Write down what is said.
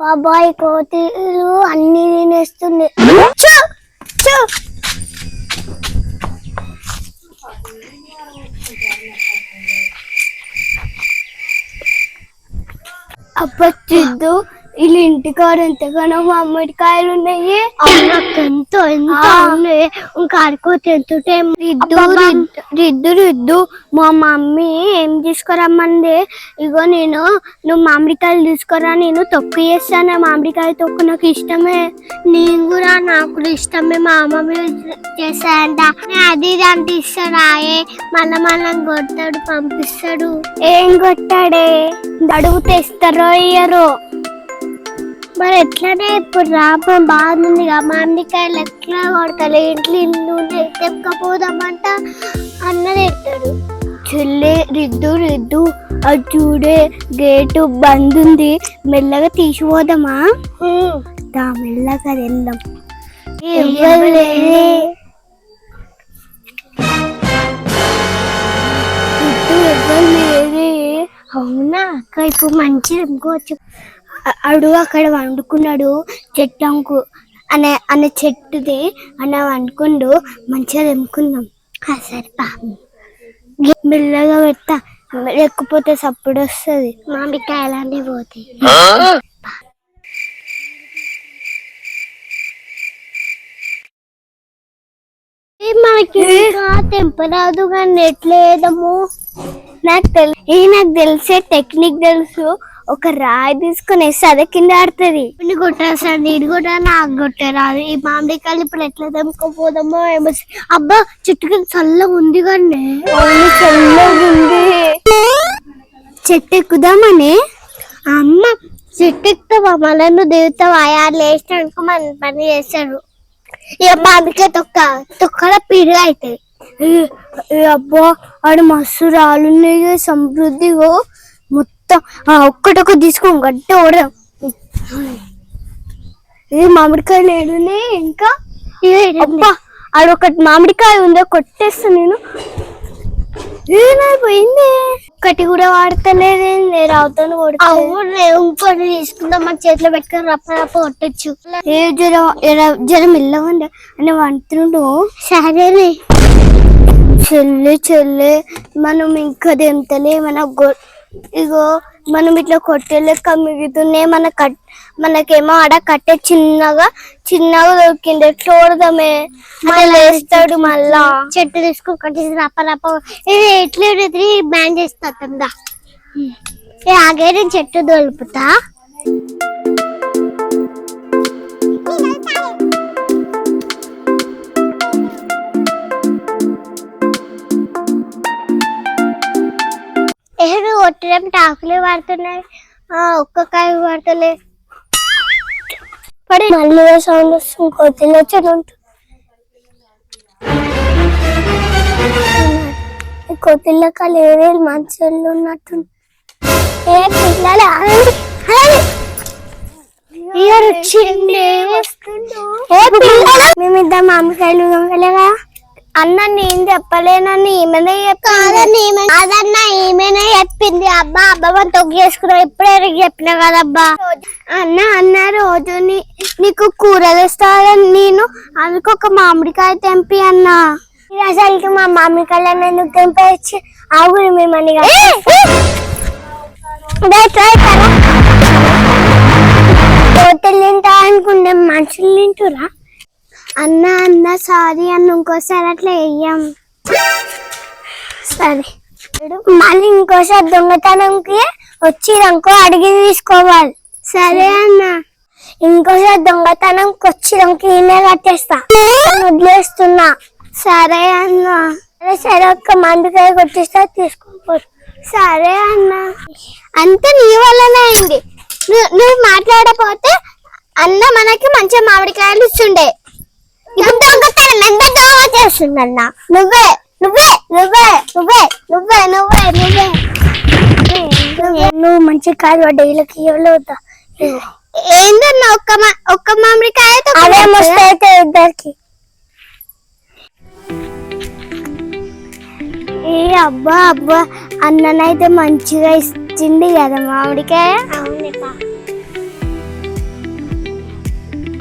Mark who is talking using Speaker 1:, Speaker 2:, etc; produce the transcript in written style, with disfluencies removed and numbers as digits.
Speaker 1: బాబాయ్ కోతులు అన్ని తినేస్తుంది. అప్పచ్చిద్దు వీళ్ళ ఇంటికాడ ఎంతగానో మామిడికాయలు ఉన్నాయి. ఎంతో ఉన్నాయి. ఇంకా ఆడుకోతే ఎంతుంటే రిద్దు మా మమ్మీ ఏం తీసుకురమ్మంది. ఇగో నువ్వు మామిడికాయలు తీసుకురా, నేను తొక్కు చేస్తాను. మామిడికాయ తొక్కు నాకు ఇష్టమే. నేను కూడా నాకు ఇష్టమే. మా మమ్మీ చేస్తాడంట. అది అంత ఇస్తాడాయే. మళ్ళా కొట్టాడు, పంపిస్తాడు. ఏం కొట్టాడే? అడుగు తెస్తారో ఇయ్యరో మరి. ఎట్లానే ఇప్పుడు రాబం బాగుంది. మామిడికాయలు ఎట్లా కొడతారు? ఇంట్లో ఇల్లు తెప్పకపోదామంట అన్నది ఎట్టాడు. చెల్లె రిద్దు అది చూడే గేటు బంద్ ఉంది. మెల్లగా తీసిపోదామా? మెల్లగా వెళ్దాం. అవునా అక్క, ఇప్పుడు మంచిది అనుకోవచ్చు. అడు అక్కడ వండుకున్నాడు చెట్టు అనే చెట్టుది అన్న వండుకుండు. మంచిగా తెంపుకుందాం. సరే మెల్లగా పెడతా, లేకపోతే సప్పుడు వస్తుంది. మామిడికాయలన్నీ పోతాయి. మనకి తెంపరాదు కానీ ఎట్లేదము. నాకు తెలిసే టెక్నిక్ తెలుసు. ఒక రాయి తీసుకుని వేస్తే అదే కింద ఆడుతుంది. ఇన్ని కొట్టేస్తాను, ఇది కూడా నాకు కొట్టరాదు. ఈ మామిడికాయలు ఇప్పుడు ఎట్లా తెంపుకోపోదామో ఏమో. అబ్బా చెట్టుకి చల్లగా ఉంది కానీ. చల్లగా ఉంది. చెట్టు ఎక్కుదామని అమ్మ. చెట్టు ఎక్కుతావా? మళ్ళీ నువ్వు దిగుతావా? ఆయాలు వేసినాక మన పని చేస్తాడు. ఇక మామిడికాయ తొక్కల పీరుగా అవుతాయి. అబ్బా ఆడ మస్తు రాళ్ళున్నాయి. సమృద్ధిగా మొత్తం ఒక్కటొక్క తీసుకోం గట్టి ఓడం. ఇది మామిడికాయలు ఏడునే. ఇంకా అబ్బా ఆడొకటి మామిడికాయ ఉందో కొట్టేస్తా నేను. ఏమైపోయింది? ఒక్కటి కూడా వాడతలేదేంది? రావుతాను కొడుతా. ఇంకోటి తీసుకుందాం, మన చేతిలో పెట్టుకొని రప్ప కొట్టచ్చు. ఏ జ్వరం ఇల్లవండి అని వంటుండు. సరేనే చెల్లె మనం ఇంకా తెంతలే. ఇగో మనం ఇట్లా కొట్టే లెక్క మిగుతున్నాయి. మనకేమో ఆడ కట్టే చిన్నగా దొరికింది. ఎట్లా ఓడదామే? మళ్ళీ వేస్తాడు. మళ్ళా చెట్టు తీసుకుని కట్టేసి రప్ప ఇది ఎట్లా బ్యాన్ చేస్తా. ఆగే నేను చెట్టు దొలుపుతా. కొట్టడం టాకులే పడుతున్నాయి. ఒక్క కాయ పడతలే. పడి మళ్ళీ సౌండ్ వస్తుంది. కొద్దిగా వచ్చి ఉంటుంది. కొద్దిలో కాలేరే మంచిగా ఉన్నట్టుంది. ఏ పిల్లలు మేమిద్దరు మామిడికాయలు దొంగలేగా. అన్న నేను చెప్పలేనని ఈమెనే కాదన్నా, ఈమెనే చెప్పింది. అబ్బా మనం తొగ్గు చేసుకున్నావు. ఇప్పుడే చెప్పినా కదబ్బా. అన్న రోజు నీకు కూర తెస్తాదని నేను అందుకు ఒక మామిడికాయ తెంపి అన్నా. అసలుకి మా మామిడికాయలు ఎందుకు తెంపేసి ఆగురు మేమని కోతలు తింటా అనుకుంటే మనుషులు తింటురా. అన్న సారీ అన్న, ఇంకోసారి అట్లా వెయ్యం. సరే మళ్ళీ ఇంకోసారి దొంగతనంకి వచ్చిరనుకో అడిగి తీసుకోవాలి. సరే అన్న. ఇంకోసారి దొంగతనంకి వచ్చిరనుకో ఈయనే కట్టేస్తా, వదిలేస్తున్నా. సరే అన్న. సరే ఒక్క మామిడికాయ కొట్టిస్తా, తీసుకోపోరు. సరే అన్న. అంతా నీ వల్లనే అయింది. నువ్వు మాట్లాడపోతే అన్న మనకి మంచిగా మామిడికాయలు ఇస్తుండే. ఇప్పుడు దొంగతనం ఎంత దోవ చేస్తుందన్న. నువ్వే నువ్వు మంచి కాదు. డైలకి ఇవ్వలేవుతా. ఏందన్నా ఒక్క మామిడికాయ అదే మస్తు అయితే ఇద్దరికి. ఏ అబ్బా అన్ననైతే మంచిగా ఇచ్చింది కదా మామిడికాయ. అవును.